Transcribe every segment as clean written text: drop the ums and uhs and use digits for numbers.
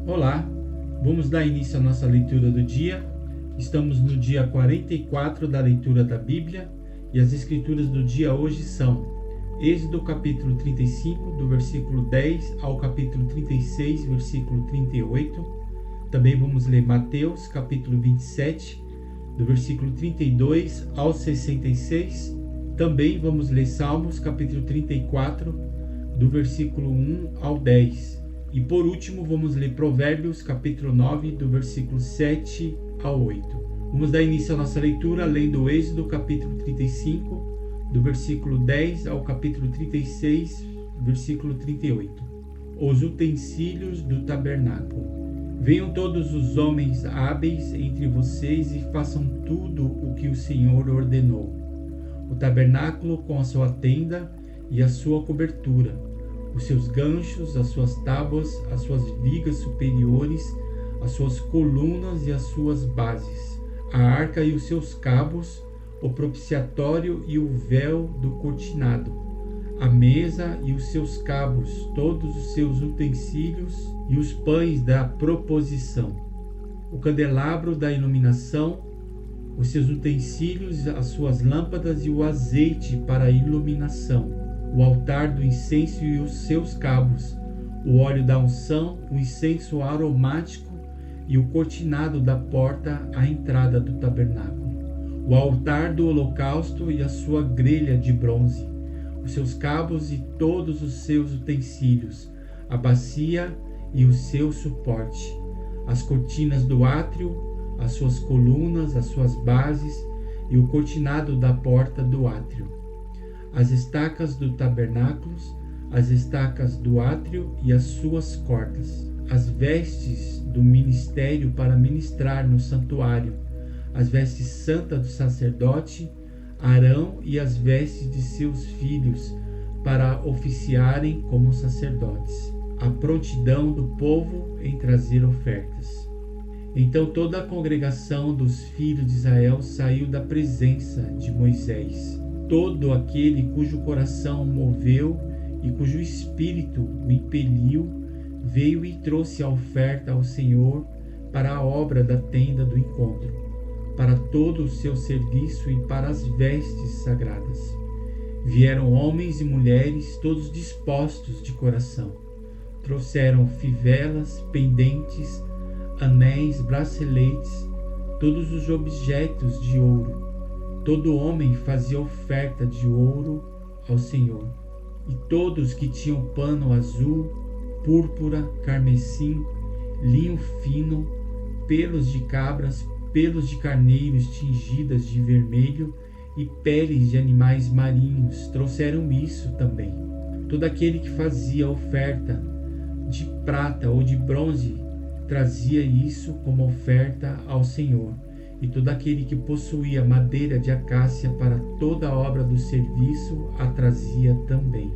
Olá, vamos dar início à nossa leitura do dia. Estamos no dia 44 da leitura da Bíblia e as escrituras do dia hoje são Êxodo capítulo 35, do versículo 10 ao capítulo 36, versículo 38. Também vamos ler Mateus capítulo 27, do versículo 32 ao 66. Também vamos ler Salmos capítulo 34, do versículo 1 ao 10. E por último, vamos ler Provérbios, capítulo 9, do versículo 7 ao 8. Vamos dar início à nossa leitura lendo Êxodo, capítulo 35, do versículo 10 ao capítulo 36, versículo 38. Os utensílios do tabernáculo. Venham todos os homens hábeis entre vocês e façam tudo o que o Senhor ordenou. O tabernáculo com a sua tenda e a sua cobertura, os seus ganchos, as suas tábuas, as suas vigas superiores, as suas colunas e as suas bases, a arca e os seus cabos, o propiciatório e o véu do cortinado, a mesa e os seus cabos, todos os seus utensílios e os pães da proposição, o candelabro da iluminação, os seus utensílios, as suas lâmpadas e o azeite para a iluminação, o altar do incenso e os seus cabos, o óleo da unção, o incenso aromático e o cortinado da porta à entrada do tabernáculo, o altar do holocausto e a sua grelha de bronze, os seus cabos e todos os seus utensílios, a bacia e o seu suporte, as cortinas do átrio, as suas colunas, as suas bases e o cortinado da porta do átrio, as estacas do tabernáculo, as estacas do átrio e as suas cordas, as vestes do ministério para ministrar no santuário, as vestes santas do sacerdote Arão e as vestes de seus filhos para oficiarem como sacerdotes, a prontidão do povo em trazer ofertas. Então toda a congregação dos filhos de Israel saiu da presença de Moisés. Todo aquele cujo coração moveu e cujo espírito o impeliu, veio e trouxe a oferta ao Senhor para a obra da tenda do encontro, para todo o seu serviço e para as vestes sagradas. Vieram homens e mulheres, todos dispostos de coração. Trouxeram fivelas, pendentes, anéis, braceletes, todos os objetos de ouro. Todo homem fazia oferta de ouro ao Senhor. E todos que tinham pano azul, púrpura, carmesim, linho fino, pelos de cabras, pelos de carneiros tingidas de vermelho e peles de animais marinhos, trouxeram isso também. Todo aquele que fazia oferta de prata ou de bronze trazia isso como oferta ao Senhor. E todo aquele que possuía madeira de acácia para toda a obra do serviço a trazia também.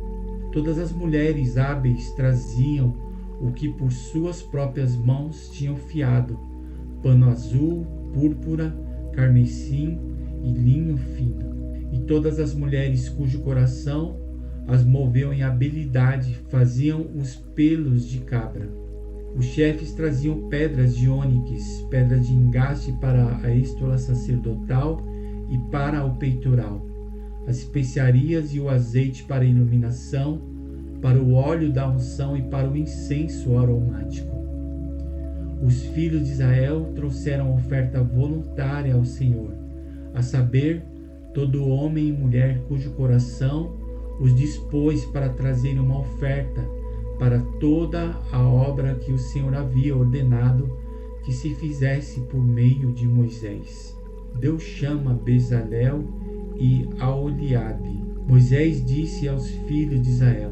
Todas as mulheres hábeis traziam o que por suas próprias mãos tinham fiado: pano azul, púrpura, carmesim e linho fino. E todas as mulheres cujo coração as moveu em habilidade faziam os pelos de cabra. Os chefes traziam pedras de ônix, pedras de engaste para a estola sacerdotal e para o peitoral, as especiarias e o azeite para a iluminação, para o óleo da unção e para o incenso aromático. Os filhos de Israel trouxeram oferta voluntária ao Senhor, a saber, todo homem e mulher cujo coração os dispôs para trazerem uma oferta para toda a obra que o Senhor havia ordenado que se fizesse por meio de Moisés. Deus chama Bezalel e Aholiabe. Moisés disse aos filhos de Israel: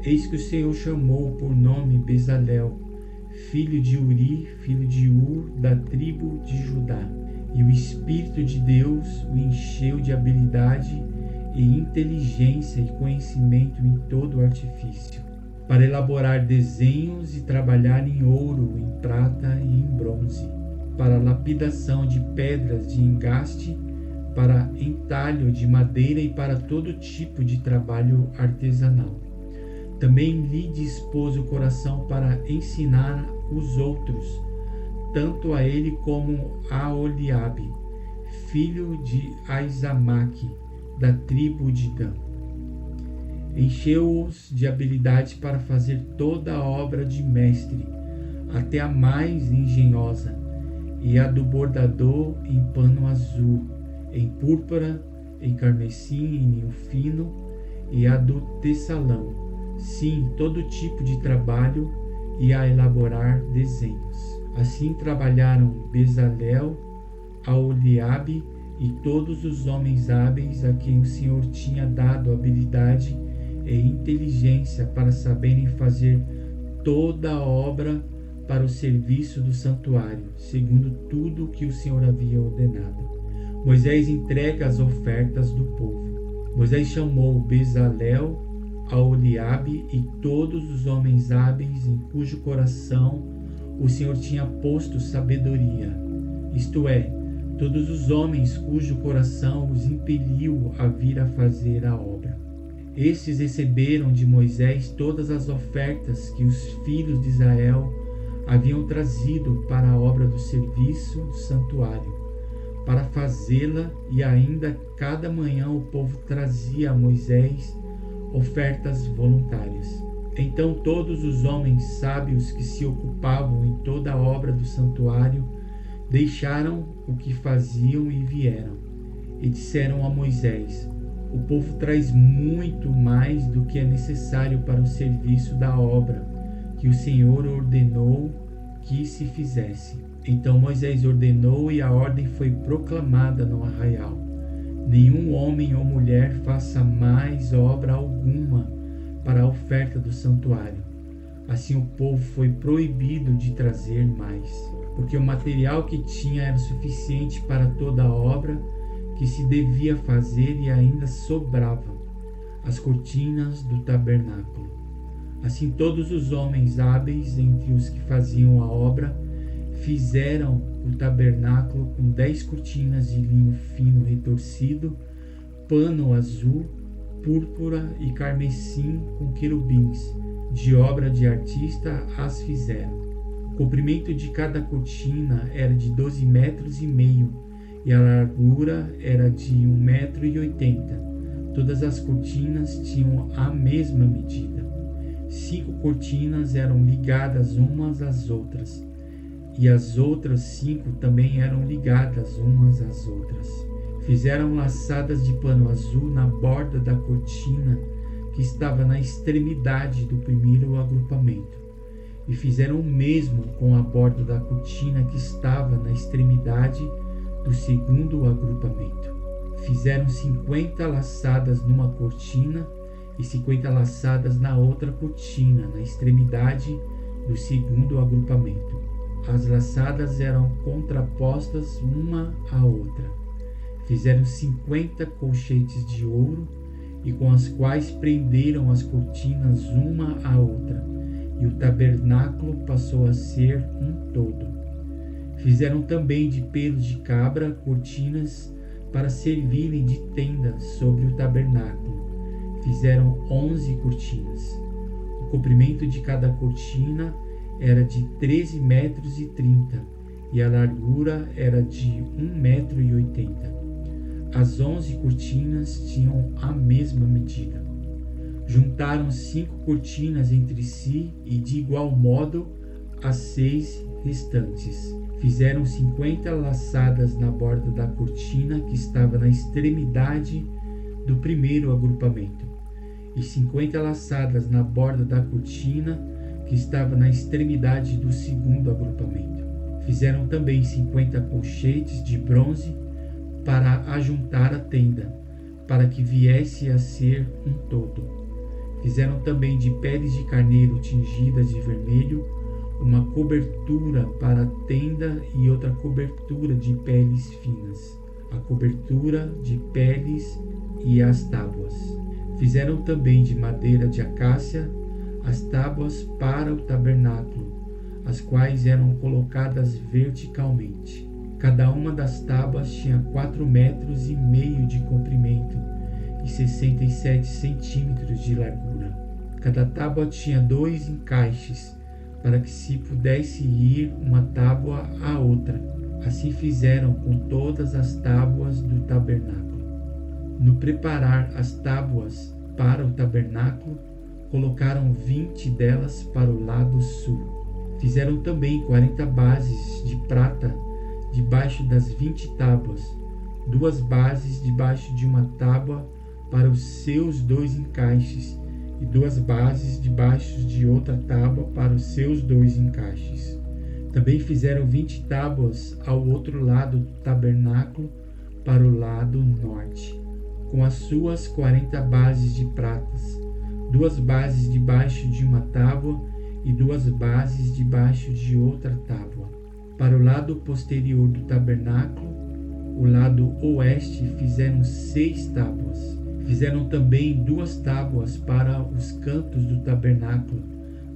Eis que o Senhor chamou por nome Bezalel, filho de Uri, filho de Ur, da tribo de Judá. E o Espírito de Deus o encheu de habilidade e inteligência e conhecimento em todo o artifício, para elaborar desenhos e trabalhar em ouro, em prata e em bronze, para lapidação de pedras de engaste, para entalho de madeira e para todo tipo de trabalho artesanal. Também lhe dispôs o coração para ensinar os outros, tanto a ele como a Oliabe, filho de Aizamaque, da tribo de Dan. Encheu-os de habilidade para fazer toda a obra de mestre, até a mais engenhosa, e a do bordador em pano azul, em púrpura, em carmesim, em linho fino, e a do teçalão, sim, todo tipo de trabalho, e a elaborar desenhos. Assim trabalharam Bezalel, Aholiabe e todos os homens hábeis a quem o Senhor tinha dado habilidade e inteligência para saberem fazer toda a obra para o serviço do santuário, segundo tudo o que o Senhor havia ordenado. Moisés entrega as ofertas do povo. Moisés chamou Bezalel, Aholiabe e todos os homens hábeis em cujo coração o Senhor tinha posto sabedoria, isto é, todos os homens cujo coração os impeliu a vir a fazer a obra. Estes receberam de Moisés todas as ofertas que os filhos de Israel haviam trazido para a obra do serviço do santuário, para fazê-la, e ainda cada manhã o povo trazia a Moisés ofertas voluntárias. Então todos os homens sábios que se ocupavam em toda a obra do santuário deixaram o que faziam e vieram, e disseram a Moisés: o povo traz muito mais do que é necessário para o serviço da obra que o Senhor ordenou que se fizesse. Então Moisés ordenou, e a ordem foi proclamada no arraial: nenhum homem ou mulher faça mais obra alguma para a oferta do santuário. Assim o povo foi proibido de trazer mais, porque o material que tinha era suficiente para toda a obra que se devia fazer, e ainda sobrava as cortinas do tabernáculo. Assim todos os homens hábeis entre os que faziam a obra fizeram o tabernáculo com 10 cortinas de linho fino retorcido, pano azul, púrpura e carmesim com querubins, de obra de artista as fizeram. O comprimento de cada cortina era de 12,5 metros, e a largura era de 1,80 metros. Todas as cortinas tinham a mesma medida. 5 cortinas eram ligadas umas às outras, e as outras 5 também eram ligadas umas às outras. Fizeram laçadas de pano azul na borda da cortina que estava na extremidade do primeiro agrupamento, e fizeram o mesmo com a borda da cortina que estava na extremidade do segundo agrupamento. Fizeram 50 laçadas numa cortina e 50 laçadas na outra cortina, na extremidade do segundo agrupamento. As laçadas eram contrapostas uma à outra. Fizeram 50 colchetes de ouro, e com as quais prenderam as cortinas uma à outra, e o tabernáculo passou a ser um todo. Fizeram também de pelos de cabra cortinas para servirem de tenda sobre o tabernáculo. Fizeram 11 cortinas. O comprimento de cada cortina era de 13,30 metros, e a largura era de 1,80 metro. As 11 cortinas tinham a mesma medida. Juntaram 5 cortinas entre si, e de igual modo as 6 restantes. Fizeram 50 laçadas na borda da cortina que estava na extremidade do primeiro agrupamento, e 50 laçadas na borda da cortina que estava na extremidade do segundo agrupamento. Fizeram também 50 colchetes de bronze para ajuntar a tenda, para que viesse a ser um todo. Fizeram também de peles de carneiro tingidas de vermelho uma cobertura para a tenda, e outra cobertura de peles finas, a cobertura de peles e as tábuas. Fizeram também de madeira de acácia as tábuas para o tabernáculo, as quais eram colocadas verticalmente. Cada uma das tábuas tinha 4,5 metros de comprimento e 67 centímetros de largura. Cada tábua tinha 2 encaixes para que se pudesse ir uma tábua à outra. Assim fizeram com todas as tábuas do tabernáculo. No preparar as tábuas para o tabernáculo, colocaram 20 delas para o lado sul. Fizeram também 40 bases de prata debaixo das 20 tábuas, 2 bases debaixo de uma tábua para os seus 2 encaixes, e 2 bases debaixo de outra tábua para os seus 2 encaixes. Também fizeram 20 tábuas ao outro lado do tabernáculo, para o lado norte, com as suas 40 bases de pratas, 2 bases debaixo de uma tábua e 2 bases debaixo de outra tábua. Para o lado posterior do tabernáculo, o lado oeste, fizeram 6 tábuas. Fizeram também 2 tábuas para os cantos do tabernáculo,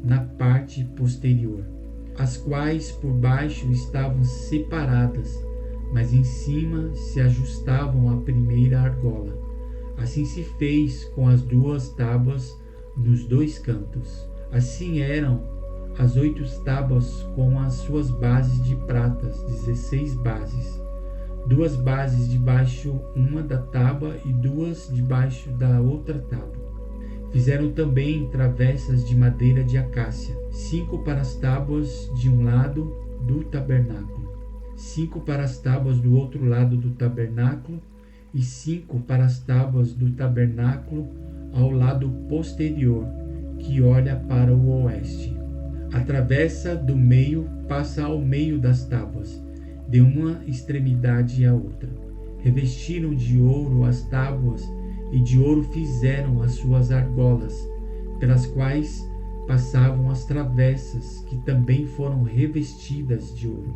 na parte posterior, as quais por baixo estavam separadas, mas em cima se ajustavam à primeira argola. Assim se fez com as 2 tábuas nos 2 cantos. Assim eram as 8 tábuas com as suas bases de pratas, 16 bases. 2 bases debaixo uma da tábua e 2 debaixo da outra tábua. Fizeram também travessas de madeira de acácia, 5 para as tábuas de um lado do tabernáculo, 5 para as tábuas do outro lado do tabernáculo e 5 para as tábuas do tabernáculo ao lado posterior, que olha para o oeste. A travessa do meio passa ao meio das tábuas, de uma extremidade à outra. Revestiram de ouro as tábuas e de ouro fizeram as suas argolas, pelas quais passavam as travessas, que também foram revestidas de ouro,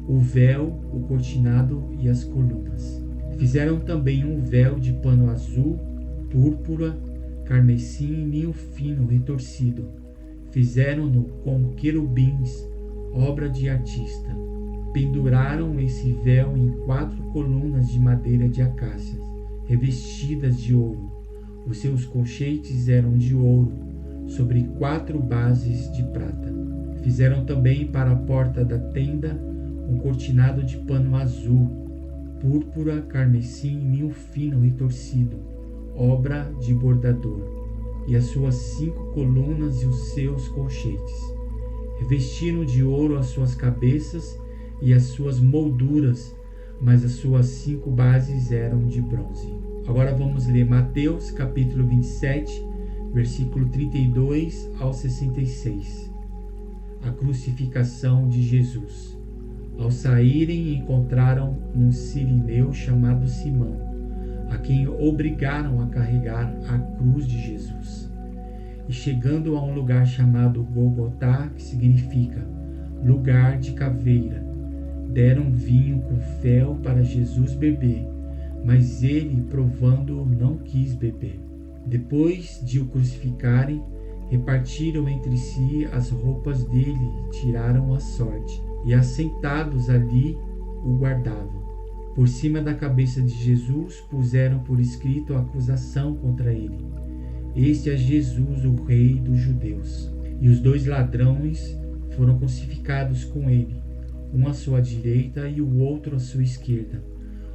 o véu, o cortinado e as colunas. Fizeram também um véu de pano azul, púrpura, carmesim e linho fino retorcido. Fizeram-no com querubins, obra de artista. Penduraram esse véu em 4 colunas de madeira de acácias, revestidas de ouro. Os seus colchetes eram de ouro, sobre 4 bases de prata. Fizeram também para a porta da tenda um cortinado de pano azul, púrpura, carmesim e linho fino retorcido, obra de bordador, e as suas 5 colunas e os seus colchetes. Revestiram de ouro as suas cabeças e as suas molduras, mas as suas 5 bases eram de bronze. Agora vamos ler Mateus capítulo 27, versículo 32 ao 66. A crucificação de Jesus. Ao saírem, encontraram um cirineu chamado Simão, a quem obrigaram a carregar a cruz de Jesus. E chegando a um lugar chamado Gólgota, que significa lugar de caveira, deram vinho com fel para Jesus beber, mas ele, provando-o, não quis beber. Depois de o crucificarem, repartiram entre si as roupas dele e tiraram a sorte, e assentados ali o guardavam. Por cima da cabeça de Jesus puseram por escrito a acusação contra ele: Este é Jesus, o Rei dos Judeus. E os 2 ladrões foram crucificados com ele, um à sua direita e o outro à sua esquerda.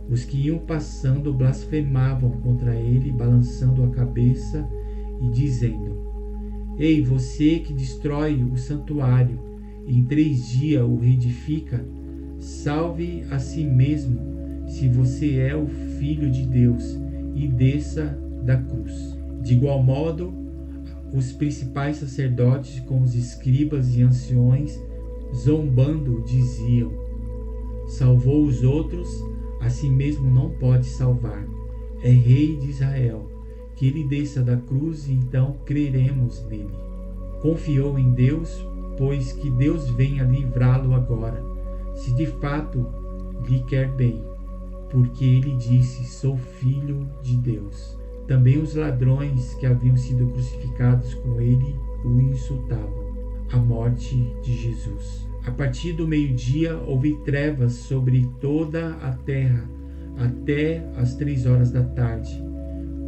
Os que iam passando blasfemavam contra ele, balançando a cabeça e dizendo: Ei, você que destrói o santuário e em 3 dias o reedifica, salve a si mesmo, se você é o Filho de Deus, e desça da cruz. De igual modo, os principais sacerdotes com os escribas e anciões, zombando, diziam: Salvou os outros, a si mesmo não pode salvar. É Rei de Israel. Que ele desça da cruz e então creremos nele. Confiou em Deus, pois que Deus venha livrá-lo agora, se de fato lhe quer bem, porque ele disse: Sou filho de Deus. Também os ladrões que haviam sido crucificados com ele o insultavam. A morte de Jesus. A partir do meio-dia houve trevas sobre toda a terra até as 3 horas da tarde.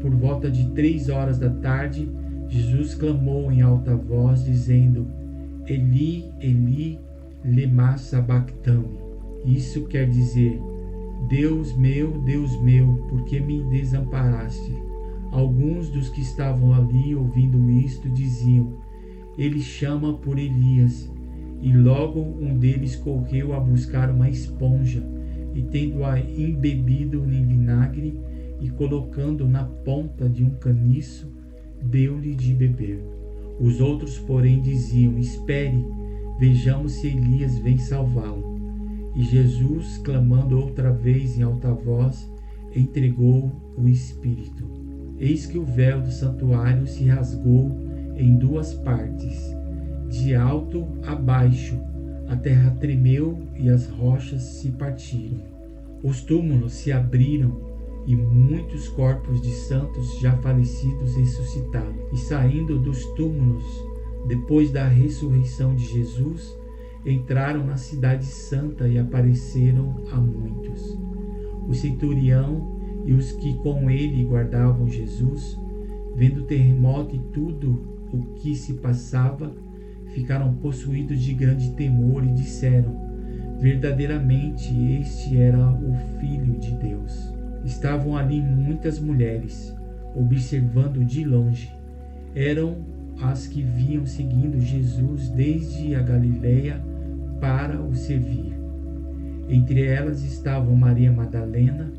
Por volta de 3 horas da tarde, Jesus clamou em alta voz, dizendo: Eli, Eli, lema sabachthani. Isso quer dizer: Deus meu, por que me desamparaste? Alguns dos que estavam ali ouvindo isto diziam: ele chama por Elias. E logo um deles correu a buscar uma esponja e, tendo-a embebido em vinagre e colocando na ponta de um caniço, deu-lhe de beber. Os outros, porém, diziam: espere, vejamos se Elias vem salvá-lo. E Jesus, clamando outra vez em alta voz, entregou o Espírito. Eis que o véu do santuário se rasgou em duas partes, de alto a baixo. A terra tremeu e as rochas se partiram. Os túmulos se abriram e muitos corpos de santos já falecidos ressuscitaram. E saindo dos túmulos, depois da ressurreição de Jesus, entraram na cidade santa e apareceram a muitos. O centurião e os que com ele guardavam Jesus, vendo o terremoto e tudo o que se passava, ficaram possuídos de grande temor e disseram: verdadeiramente este era o Filho de Deus. Estavam ali muitas mulheres, observando de longe. Eram as que vinham seguindo Jesus desde a Galileia para o servir. Entre elas estavam Maria Madalena,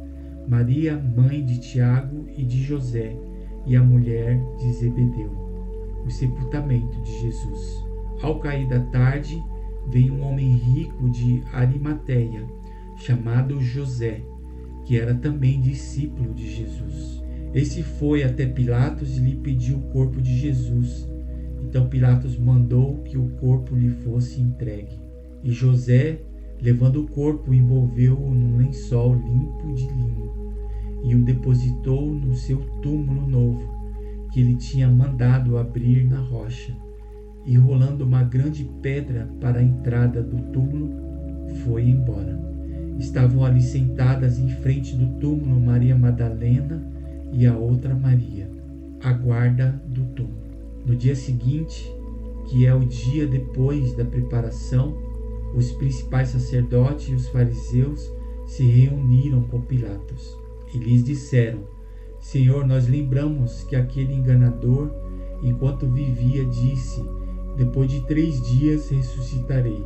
Maria, mãe de Tiago e de José, e a mulher de Zebedeu. O sepultamento de Jesus. Ao cair da tarde, veio um homem rico de Arimateia, chamado José, que era também discípulo de Jesus. Esse foi até Pilatos e lhe pediu o corpo de Jesus. Então Pilatos mandou que o corpo lhe fosse entregue. E José, levando o corpo, envolveu-o num lençol limpo de linho e o depositou no seu túmulo novo, que ele tinha mandado abrir na rocha. E rolando uma grande pedra para a entrada do túmulo, foi embora. Estavam ali sentadas em frente do túmulo Maria Madalena e a outra Maria, a guarda do túmulo. No dia seguinte, que é o dia depois da preparação, os principais sacerdotes e os fariseus se reuniram com Pilatos e lhes disseram: Senhor, nós lembramos que aquele enganador, enquanto vivia, disse: depois de 3 dias ressuscitarei.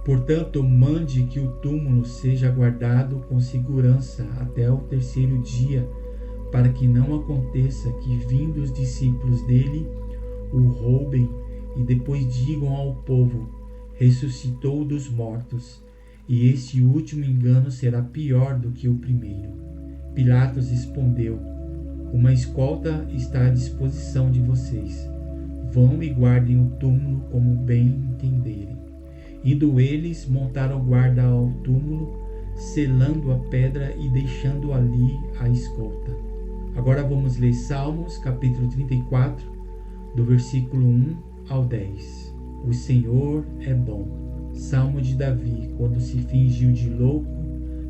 Portanto, mande que o túmulo seja guardado com segurança até o 3º dia, para que não aconteça que, vindo os discípulos dele, o roubem e depois digam ao povo: ressuscitou dos mortos, e este último engano será pior do que o primeiro. Pilatos respondeu: uma escolta está à disposição de vocês. Vão e guardem o túmulo como bem entenderem. Indo eles, montaram guarda ao túmulo, selando a pedra e deixando ali a escolta. Agora vamos ler Salmos, capítulo 34, do versículo 1 ao 10. O Senhor é bom. Salmo de Davi, quando se fingiu de louco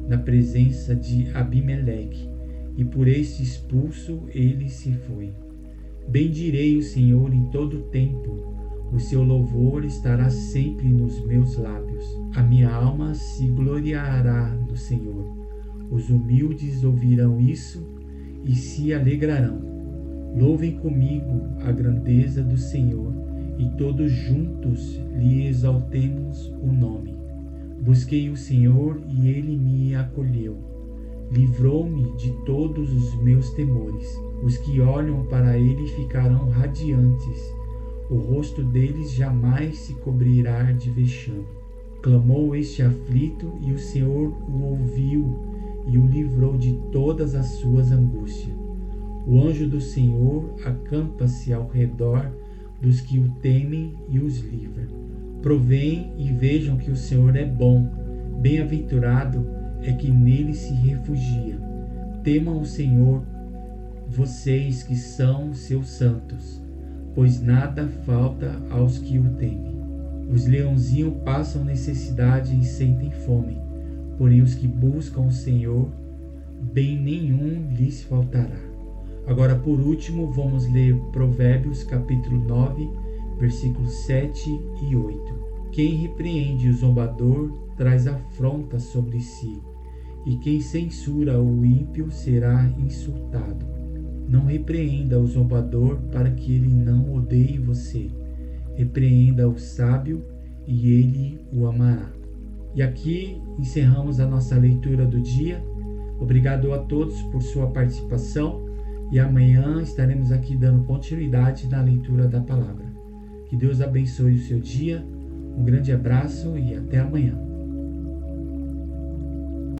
na presença de Abimeleque, e por este expulso ele se foi. Bendirei o Senhor em todo o tempo, o seu louvor estará sempre nos meus lábios. A minha alma se gloriará no Senhor. Os humildes ouvirão isso e se alegrarão. Louvem comigo a grandeza do Senhor, e todos juntos lhe exaltemos o nome. Busquei o Senhor e ele me acolheu. Livrou-me de todos os meus temores. Os que olham para ele ficarão radiantes. O rosto deles jamais se cobrirá de vexame. Clamou este aflito e o Senhor o ouviu e o livrou de todas as suas angústias. O anjo do Senhor acampa-se ao redor dos que o temem e os livra. Provêm e vejam que o Senhor é bom. Bem-aventurado é que nele se refugia. Temam o Senhor, vocês que são seus santos, pois nada falta aos que o temem. Os leãozinhos passam necessidade e sentem fome, porém os que buscam o Senhor, bem nenhum lhes faltará. Agora, por último, vamos ler Provérbios, capítulo 9, versículos 7 e 8. Quem repreende o zombador traz afronta sobre si, e quem censura o ímpio será insultado. Não repreenda o zombador para que ele não odeie você. Repreenda o sábio e ele o amará. E aqui encerramos a nossa leitura do dia. Obrigado a todos por sua participação e amanhã estaremos aqui dando continuidade na leitura da palavra. Que Deus abençoe o seu dia. Um grande abraço e até amanhã.